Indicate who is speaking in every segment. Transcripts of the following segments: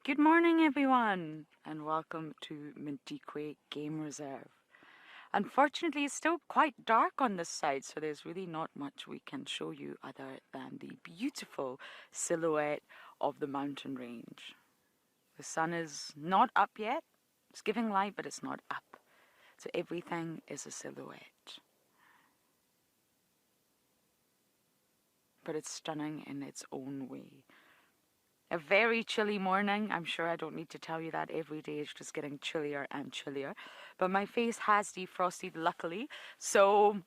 Speaker 1: Good morning, everyone, and welcome to Madikwe Game Reserve. Unfortunately, it's still quite dark on this side, so there's really not much we can show you other than the beautiful silhouette of the mountain range. The sun is not up yet. It's giving light, but it's not up. So everything is a silhouette. But it's stunning in its own way. A very chilly morning. I'm sure I don't need to tell you that every day it's just getting chillier and chillier. But my face has defrosted luckily, so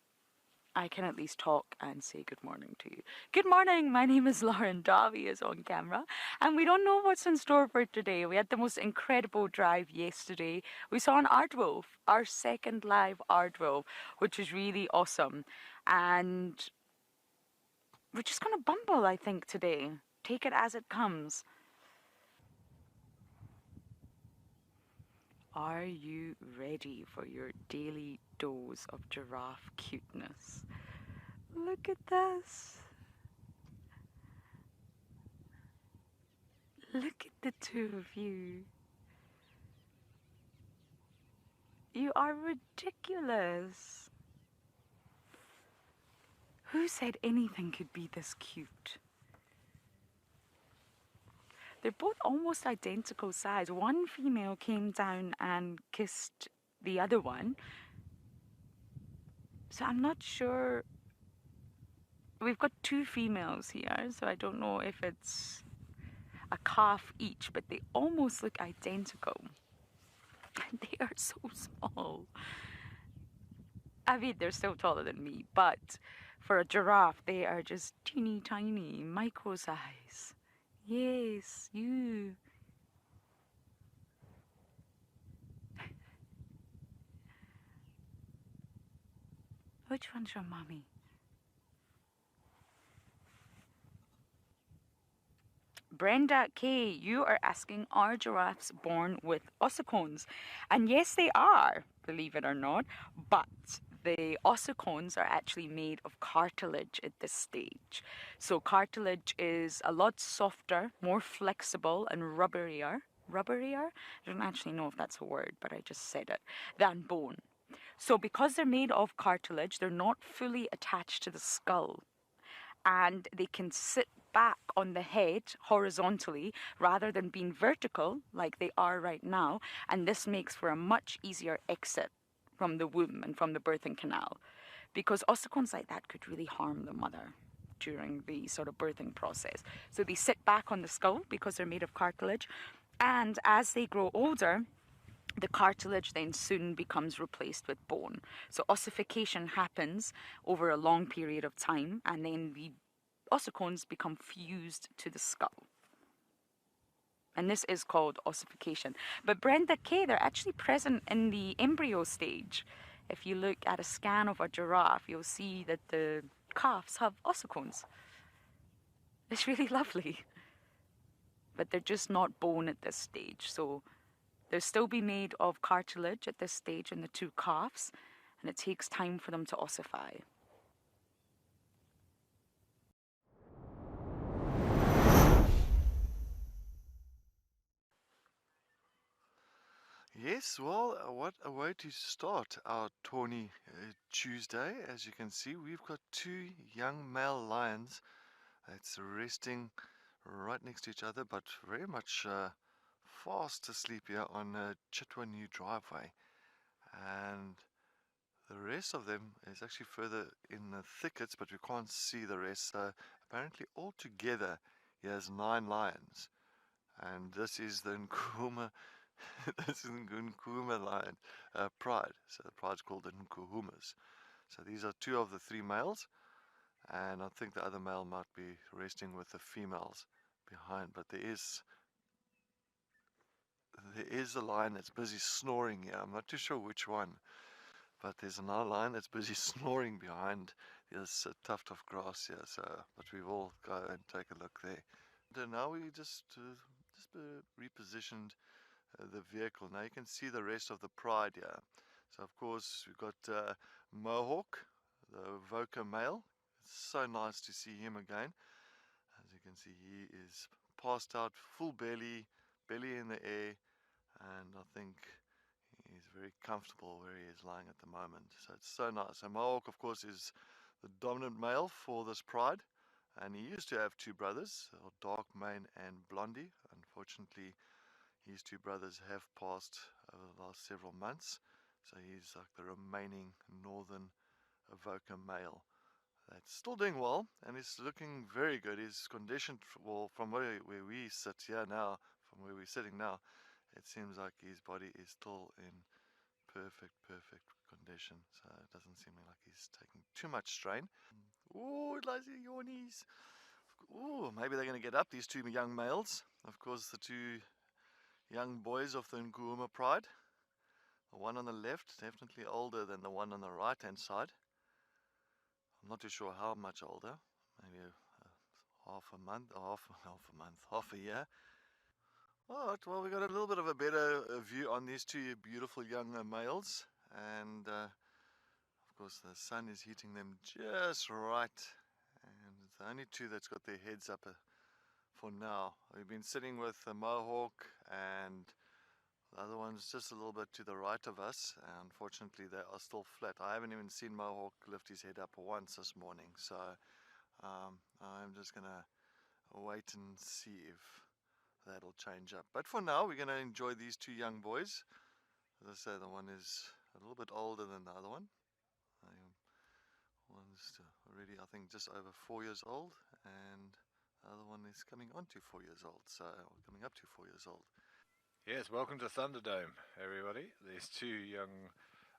Speaker 1: I can at least talk and say good morning to you. Good morning, my name is Lauren. Davi is on camera, and we don't know what's in store for today. We had the most incredible drive yesterday. We saw an aardwolf, our second live aardwolf, which is really awesome. And we're just gonna bumble, I think, today. Take it as it comes. Are you ready for your daily dose of giraffe cuteness? Look at this. Look at the two of you. You are ridiculous. Who said anything could be this cute? They're both almost identical size. One female came down and kissed the other one. So I'm not sure. We've got two females here, so I don't know if it's a calf each, but they almost look identical. And they are so small. I mean, they're still taller than me, but for a giraffe, they are just teeny tiny, micro size. Yes, you. Which one's your mommy? Brenda K, you are asking, are giraffes born with ossicones? And yes, they are, believe it or not, but the ossicones are actually made of cartilage at this stage. So cartilage is a lot softer, more flexible, and rubberier. Rubberier? I don't actually know if that's a word, but I just said it. Than bone. So because they're made of cartilage, they're not fully attached to the skull, and they can sit back on the head horizontally rather than being vertical like they are right now, and this makes for a much easier exit from the womb and from the birthing canal, because ossicones like that could really harm the mother during the sort of birthing process. So they sit back on the skull because they're made of cartilage, and as they grow older, the cartilage then soon becomes replaced with bone. So ossification happens over a long period of time, and then the ossicones become fused to the skull. And this is called ossification. But Brenda K, they're actually present in the embryo stage. If you look at a scan of a giraffe, you'll see that the calves have ossicones. It's really lovely. But they're just not bone at this stage. So they'll still be made of cartilage at this stage in the two calves, and it takes time for them to ossify.
Speaker 2: Yes, well, what a way to start our tawny Tuesday. As you can see, we've got two young male lions that's resting right next to each other, but very much fast asleep here on Chitwa new driveway. And the rest of them is actually further in the thickets, but we can't see the rest. So apparently altogether here's 9 lions. And this is the Nkuhuma. This is Nkuhuma lion pride. So the pride's called the Nkuhumas. So these are 2 of the 3 males, and I think the other male might be resting with the females behind. But there is a lion that's busy snoring here. I'm not too sure which one, but there's another lion that's busy snoring behind this tuft of grass here. So, but we will go and take a look there. And now we just repositioned the vehicle. Now you can see the rest of the pride here. So of course we've got Mohawk, the Voca male. It's so nice to see him again. As you can see, he is passed out, full belly, belly in the air, and I think he's very comfortable where he is lying at the moment. So it's so nice. So Mohawk, of course, is the dominant male for this pride, and he used to have two brothers, Dark Mane and Blondie. Unfortunately, his two brothers have passed over the last several months, so he's like the remaining northern Avoca male that's still doing well and is looking very good. He's conditioned well from where we sit here now, from where we're sitting now. It seems like his body is still in perfect condition, so it doesn't seem like he's taking too much strain. Oh, lazy yawnies. Oh, maybe they're going to get up, these two young males. Of course, the two young boys of the Nkuhuma pride. The one on the left, definitely older than the one on the right hand side. I'm not too sure how much older, maybe half a month, half a year. Alright, well, we got a little bit of a better view on these two beautiful young males, and of course the sun is hitting them just right, and it's the only two that's got their heads up for now. We've been sitting with the Mohawk, and the other one's just a little bit to the right of us. Unfortunately, they are still flat. I haven't even seen Mohawk lift his head up once this morning, so I'm just gonna wait and see if that'll change up. But for now, we're gonna enjoy these two young boys. As I say, the one is a little bit older than the other one. One's already, I think, just over 4 years old, and the other one is coming on to 4 years old, so coming up to 4 years old.
Speaker 3: Yes, welcome to Thunderdome, everybody. These two young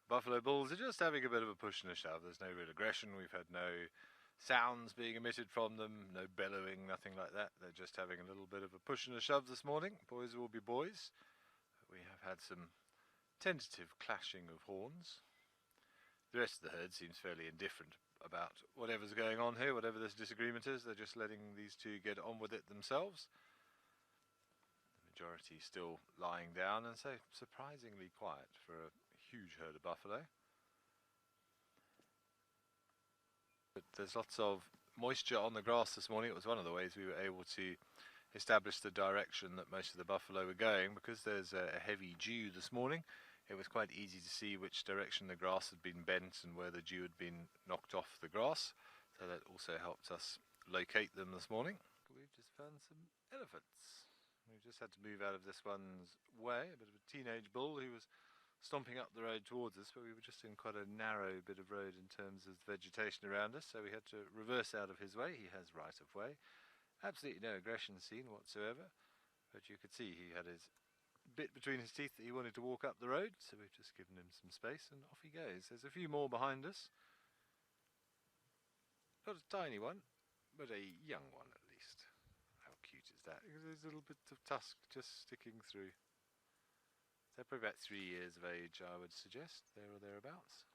Speaker 3: buffalo bulls are just having a bit of a push and a shove. There's no real aggression. We've had no sounds being emitted from them, no bellowing, nothing like that. They're just having a little bit of a push and a shove this morning. Boys will be boys. We have had some tentative clashing of horns. The rest of the herd seems fairly indifferent about whatever's going on here, whatever this disagreement is. They're just letting these two get on with it themselves. Majority still lying down, and so surprisingly quiet for a huge herd of buffalo. But there's lots of moisture on the grass this morning. It was one of the ways we were able to establish the direction that most of the buffalo were going, because there's a heavy dew this morning. It was quite easy to see which direction the grass had been bent and where the dew had been knocked off the grass, so that also helped us locate them this morning. We've just found some elephants. We just had to move out of this one's way, a bit of a teenage bull who was stomping up the road towards us, but we were just in quite a narrow bit of road in terms of vegetation around us, so we had to reverse out of his way. He has right of way. Absolutely no aggression seen whatsoever, but you could see he had his bit between his teeth that he wanted to walk up the road, so we've just given him some space and off he goes. There's a few more behind us. Not a tiny one, but a young one at least. How cute is that? There's a little bit of tusk just sticking through. They're probably about 3 years of age, I would suggest, there or thereabouts.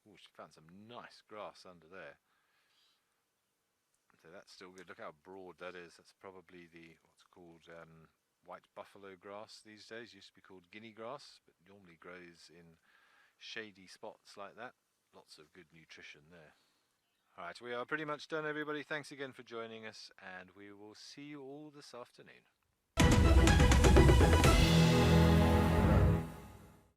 Speaker 3: Oh, she found some nice grass under there. So that's still good. Look how broad that is. That's probably the what's called white buffalo grass these days. Used to be called guinea grass, but normally grows in shady spots like that. Lots of good nutrition there. Alright, we are pretty much done, everybody. Thanks again for joining us, and we will see you all this afternoon.